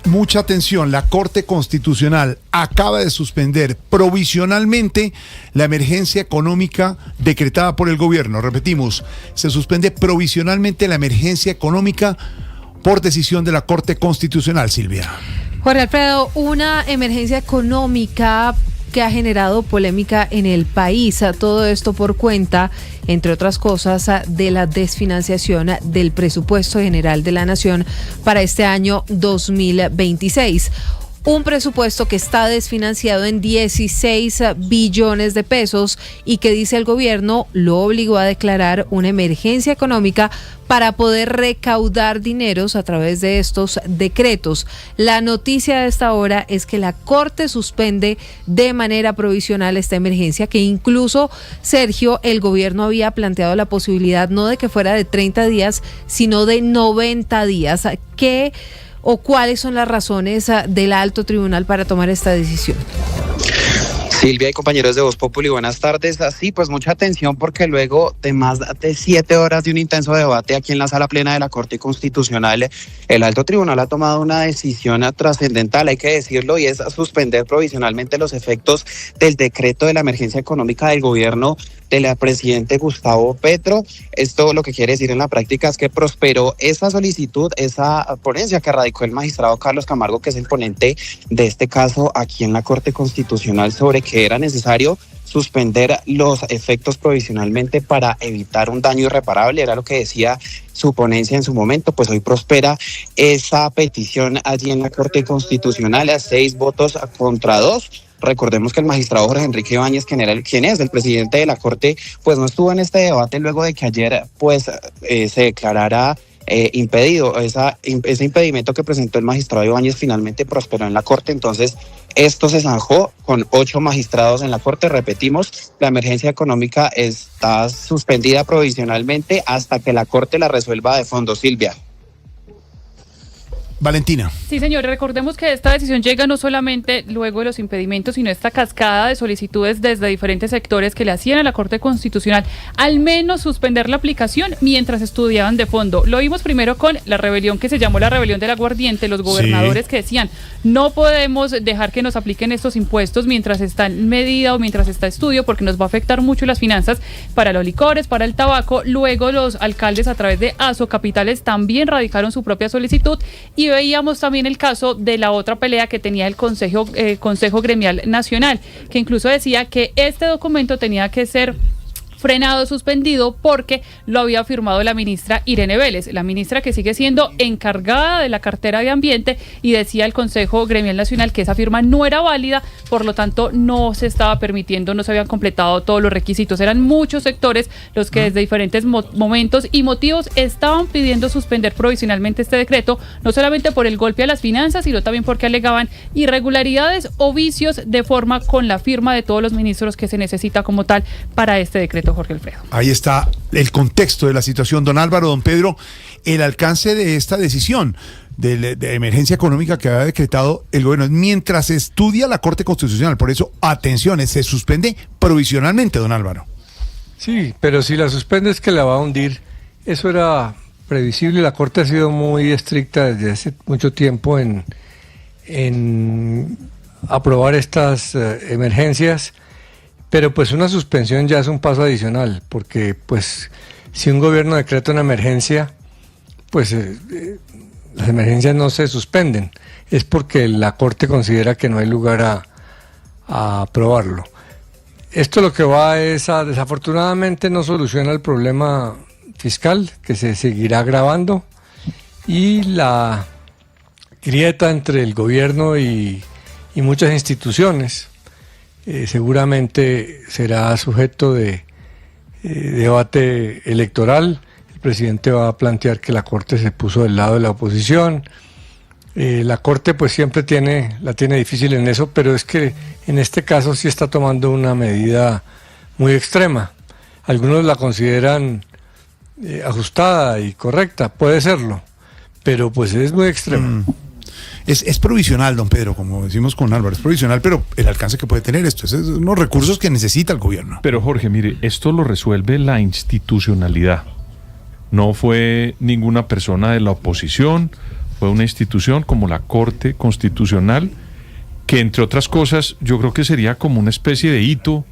mucha atención, la Corte Constitucional acaba de suspender provisionalmente la emergencia económica decretada por el gobierno. Repetimos, se suspende provisionalmente la emergencia económica por decisión de la Corte Constitucional, Silvia. Jorge Alfredo, una emergencia económica que ha generado polémica en el país. Todo esto por cuenta, entre otras cosas, de la desfinanciación del presupuesto general de la Nación para este año 2026. Un presupuesto que está desfinanciado en 16 billones de pesos y que, dice el gobierno, lo obligó a declarar una emergencia económica para poder recaudar dineros a través de estos decretos. La noticia de esta hora es que la Corte suspende de manera provisional esta emergencia, que incluso, Sergio, el gobierno había planteado la posibilidad no de que fuera de 30 días, sino de 90 días. ¿Qué o cuáles son las razones del alto tribunal para tomar esta decisión? Silvia y compañeros de Voz Populi, buenas tardes. Así pues, mucha atención, porque luego de más de 7 horas de un intenso debate aquí en la sala plena de la Corte Constitucional, el alto tribunal ha tomado una decisión trascendental, hay que decirlo, y es suspender provisionalmente los efectos del decreto de la emergencia económica del gobierno del presidente Gustavo Petro. Esto lo que quiere decir en la práctica es que prosperó esa solicitud, esa ponencia que radicó el magistrado Carlos Camargo, que es el ponente de este caso aquí en la Corte Constitucional, sobre que era necesario suspender los efectos provisionalmente para evitar un daño irreparable. Era lo que decía su ponencia en su momento. Pues hoy prospera esa petición allí en la Corte Constitucional a 6 votos contra 2. Recordemos que el magistrado Jorge Enrique Ibáñez, quien es el presidente de la Corte, pues no estuvo en este debate luego de que ayer pues se declarara impedido. Ese impedimento que presentó el magistrado Ibáñez finalmente prosperó en la Corte. Entonces esto se zanjó con 8 magistrados en la Corte. Repetimos, la emergencia económica está suspendida provisionalmente hasta que la Corte la resuelva de fondo. Silvia. Valentina. Sí, señor, recordemos que esta decisión llega no solamente luego de los impedimentos, sino esta cascada de solicitudes desde diferentes sectores que le hacían a la Corte Constitucional al menos suspender la aplicación mientras estudiaban de fondo. Lo vimos primero con la rebelión que se llamó la rebelión del aguardiente, los gobernadores que decían no podemos dejar que nos apliquen estos impuestos mientras está en medida o mientras está estudio, porque nos va a afectar mucho las finanzas para los licores, para el tabaco. Luego los alcaldes, a través de Asocapitales, también radicaron su propia solicitud, y veíamos también el caso de la otra pelea que tenía el Consejo Gremial Nacional, que incluso decía que este documento tenía que ser frenado, suspendido, porque lo había firmado la ministra Irene Vélez, la ministra que sigue siendo encargada de la cartera de Ambiente, y decía el Consejo Gremial Nacional que esa firma no era válida, por lo tanto no se estaba permitiendo, no se habían completado todos los requisitos. Eran muchos sectores los que desde diferentes momentos y motivos estaban pidiendo suspender provisionalmente este decreto, no solamente por el golpe a las finanzas, sino también porque alegaban irregularidades o vicios de forma con la firma de todos los ministros que se necesita como tal para este decreto. Jorge Alfredo. Ahí está el contexto de la situación. Don Álvaro, don Pedro, el alcance de esta decisión de emergencia económica que había decretado el gobierno mientras estudia la Corte Constitucional. Por eso, atención, se suspende provisionalmente, don Álvaro. Sí, pero si la suspende es que la va a hundir. Eso era previsible. La Corte ha sido muy estricta desde hace mucho tiempo en aprobar estas emergencias. Pero pues una suspensión ya es un paso adicional, porque pues si un gobierno decreta una emergencia, pues las emergencias no se suspenden, es porque la Corte considera que no hay lugar a aprobarlo. Esto lo que va es desafortunadamente no soluciona el problema fiscal, que se seguirá agravando, y la grieta entre el gobierno y muchas instituciones. Seguramente será sujeto de debate electoral. El presidente va a plantear que la Corte se puso del lado de la oposición. La Corte pues siempre la tiene difícil en eso, pero es que en este caso sí está tomando una medida muy extrema. Algunos la consideran ajustada y correcta, puede serlo, pero pues es muy extrema. Es provisional, don Pedro, como decimos con Álvaro, es provisional, pero el alcance que puede tener esto, es unos recursos que necesita el gobierno. Pero Jorge, mire, esto lo resuelve la institucionalidad. No fue ninguna persona de la oposición fue una institución como la Corte Constitucional, que entre otras cosas yo creo que sería como una especie de hito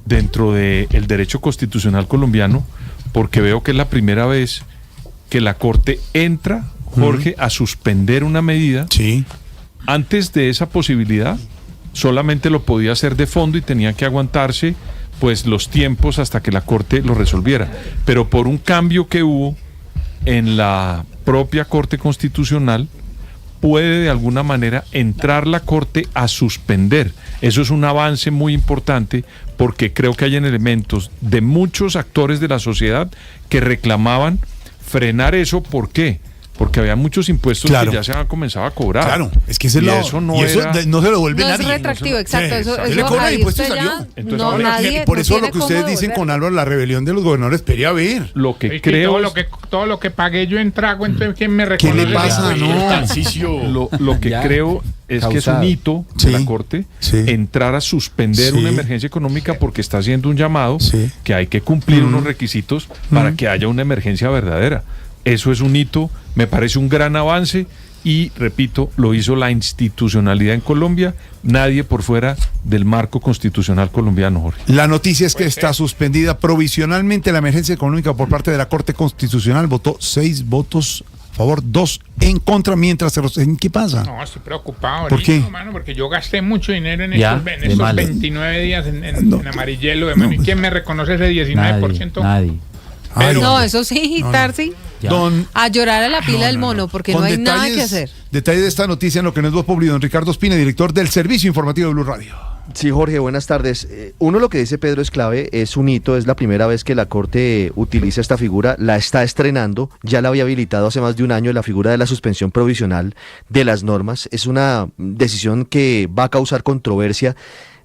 dentro del derecho constitucional colombiano, porque veo que es la primera vez que la Corte entra, Jorge, a suspender una medida. Sí. Antes de esa posibilidad, solamente lo podía hacer de fondo y tenía que aguantarse pues los tiempos hasta que la Corte lo resolviera. Pero por un cambio que hubo en la propia Corte Constitucional, puede de alguna manera entrar la Corte a suspender. Eso es un avance muy importante, porque creo que hay elementos de muchos actores de la sociedad que reclamaban frenar eso. ¿Por qué? Porque había muchos impuestos que ya se habían comenzado a cobrar. Claro, es que ese eso no se lo devuelve no nadie. Es retroactivo, exacto. Eso le cobra el impuesto y salió. Entonces, nadie, por eso no lo que ustedes dicen con Álvaro, la rebelión de los gobernadores, espere a ver. Lo que creo todo lo que pagué yo en trago, entonces ¿quién me reconoce? ¿Qué le pasa? Lo que creo es que es un hito de la Corte entrar a suspender una emergencia económica, porque está haciendo un llamado que hay que cumplir unos requisitos para que haya una emergencia verdadera. Eso es un hito, me parece un gran avance y, repito, lo hizo la institucionalidad en Colombia, nadie por fuera del marco constitucional colombiano, Jorge. La noticia es que está suspendida provisionalmente la emergencia económica por parte de la Corte Constitucional. Votó 6 votos a favor, 2 en contra, mientras ¿qué pasa? No, estoy preocupado. ¿Por qué? Mano, porque yo gasté mucho dinero en estos 29 días en amarillelo. ¿Y quién me reconoce ese 19%? Nadie. Pero, no, eso sí, Tarsi. A llorar a la pila del mono, porque no hay nada que hacer. Detalles de esta noticia en lo que no es Voz Populi, don Ricardo Ospina, director del Servicio Informativo de Blue Radio. Sí, Jorge, buenas tardes. Uno, lo que dice Pedro es clave, es un hito, es la primera vez que la Corte utiliza esta figura, la está estrenando, ya la había habilitado hace más de un año, la figura de la suspensión provisional de las normas. Es una decisión que va a causar controversia.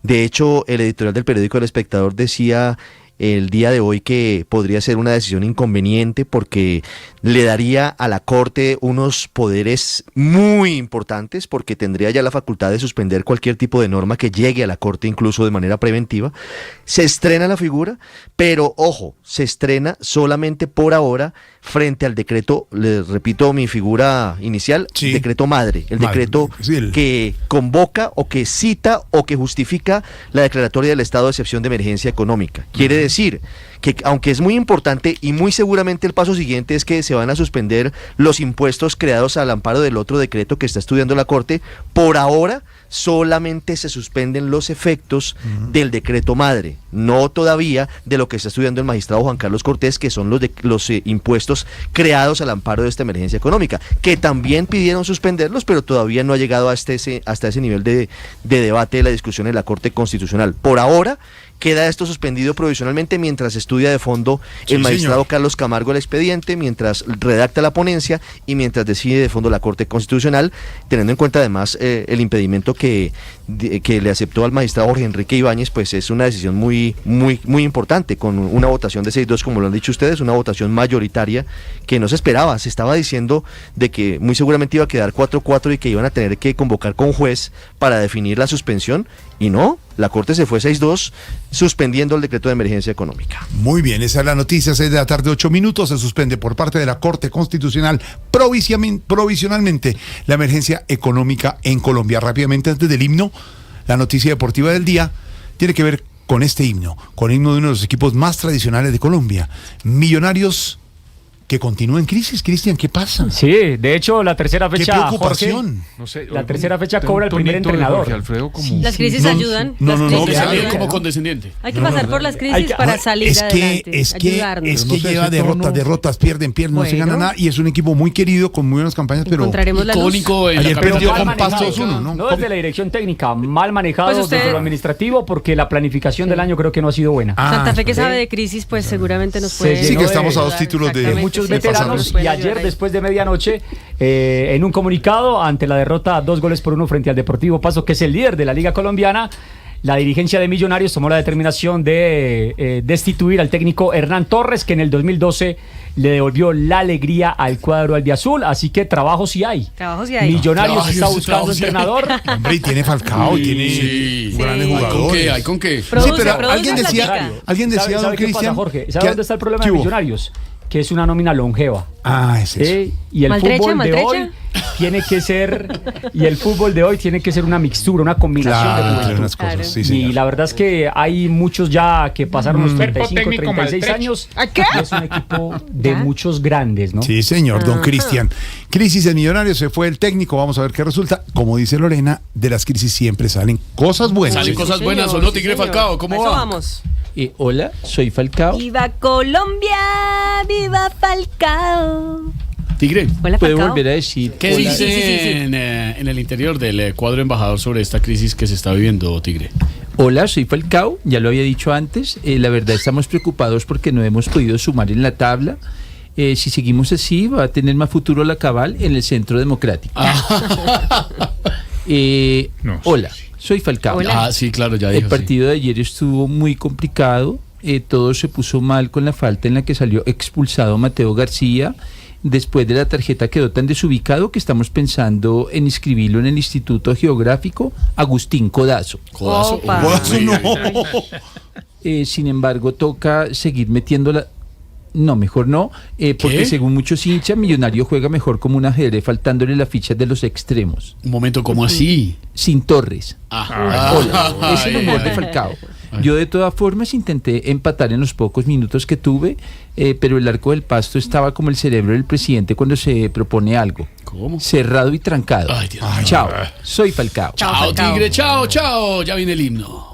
De hecho, el editorial del periódico El Espectador decía el día de hoy que podría ser una decisión inconveniente, porque le daría a la Corte unos poderes muy importantes, porque tendría ya la facultad de suspender cualquier tipo de norma que llegue a la Corte, incluso de manera preventiva. Se estrena la figura, pero ojo, se estrena solamente por ahora frente al decreto, les repito mi figura inicial, decreto madre, el decreto que convoca o que cita o que justifica la declaratoria del estado de excepción de emergencia económica. Quiere decir que, aunque es muy importante y muy seguramente el paso siguiente es que se van a suspender los impuestos creados al amparo del otro decreto que está estudiando la Corte, por ahora solamente se suspenden los efectos del decreto madre, no todavía de lo que está estudiando el magistrado Juan Carlos Cortés, que son los impuestos creados al amparo de esta emergencia económica, que también pidieron suspenderlos, pero todavía no ha llegado hasta ese nivel de debate de la discusión en la Corte Constitucional. Por ahora queda esto suspendido provisionalmente mientras estudia de fondo el magistrado Carlos Camargo el expediente, mientras redacta la ponencia y mientras decide de fondo la Corte Constitucional, teniendo en cuenta además el impedimento que le aceptó al magistrado Jorge Enrique Ibáñez. Pues es una decisión muy importante, con una votación de 6-2, como lo han dicho ustedes, una votación mayoritaria que no se esperaba. Se estaba diciendo de que muy seguramente iba a quedar 4-4 y que iban a tener que convocar con juez para definir la suspensión, y no, la Corte se fue 6-2 suspendiendo el decreto de emergencia económica. Muy bien, esa es la noticia, 6 de la tarde, 8 minutos, se suspende por parte de la Corte Constitucional provisionalmente la emergencia económica en Colombia. Rápidamente, antes del himno, la noticia deportiva del día tiene que ver con este himno, con el himno de uno de los equipos más tradicionales de Colombia, Millonarios, que continúa en crisis. Cristian, ¿qué pasa? Sí, de hecho, la tercera fecha, ¿qué preocupación? Jorge, no sé, la tercera fecha cobra el primer entrenador. Las crisis ayudan. Como condescendiente. Hay que pasar por las crisis para salir adelante. Es que lleva derrotas, pierden, no se gana nada, y es un equipo muy querido, con muy buenas campañas, pero encontraremos la luz. Ayer perdió con Pasos 1, ¿no? No desde la dirección técnica, mal manejado desde lo administrativo, porque la planificación del año creo que no ha sido buena. Santa Fe, que sabe de crisis, pues seguramente nos puede... Sí, que estamos a 2 títulos de muchos veteranos, y ayer después de medianoche en un comunicado ante la derrota 2-1 frente al Deportivo Pasto, que es el líder de la Liga Colombiana, la dirigencia de Millonarios tomó la determinación de destituir al técnico Hernán Torres, que en el 2012 le devolvió la alegría al cuadro albiazul, así que trabajo sí hay. Millonarios está buscando entrenador. Hombre, y tiene Falcao, tiene grandes jugadores. ¿Hay con qué? Produce, pero alguien decía, ¿Sabe don qué pasa, Cristian? Jorge? ¿Sabe dónde está el problema de Millonarios? que es una nómina longeva. Es eso. Y el Maltrecha, fútbol de maltrecha. hoy tiene que ser una mixtura, una combinación de Claro, juventud. unas cosas, Claro. sí, Y señor. la verdad es que hay muchos ya que pasaron los Cuerpo 35, técnico 36 maltrecho. años. ¿A qué? Y es un equipo de ¿Ya? muchos grandes, ¿no? Sí, señor, don Cristian. Crisis en Millonarios, se fue el técnico, vamos a ver qué resulta. Como dice Lorena, de las crisis siempre salen cosas buenas. Salen cosas buenas, ¿o no, Tigre Falcao? ¿Cómo Eso va? vamos. Hola, soy Falcao. ¡Viva Colombia! ¡Viva Falcao! Tigre, Hola, ¿Puedo Falcao. volver a decir? ¿qué hola? dicen en el interior del cuadro embajador sobre esta crisis que se está viviendo, Tigre? Hola, soy Falcao, ya lo había dicho antes. La verdad estamos preocupados porque no hemos podido sumar en la tabla. Si seguimos así, va a tener más futuro la Cabal en el Centro Democrático. No, hola, soy Falcao. Hola. Ah, sí, claro, ya El dijo. sí. partido de ayer estuvo muy complicado. Todo se puso mal con la falta en la que salió expulsado Mateo García. Después de la tarjeta quedó tan desubicado que estamos pensando en inscribirlo en el Instituto Geográfico Agustín Codazo. Codazo. Opa. Codazo, no. Sin embargo, toca seguir metiéndola. No, mejor no, porque ¿Qué? según muchos hinchas, Millonario juega mejor como un ajedrez, faltándole las fichas de los extremos. Un momento, ¿cómo así? Sin Torres. Hola, es el humor de Ay, Falcao. Yo de todas formas intenté empatar en los pocos minutos que tuve, pero el arco del Pasto estaba como el cerebro del presidente cuando se propone algo. ¿Cómo? Cerrado y trancado. Ay, Dios mío. Chao, soy Falcao. Chao, Tigre, chao, chao. Ya viene el himno.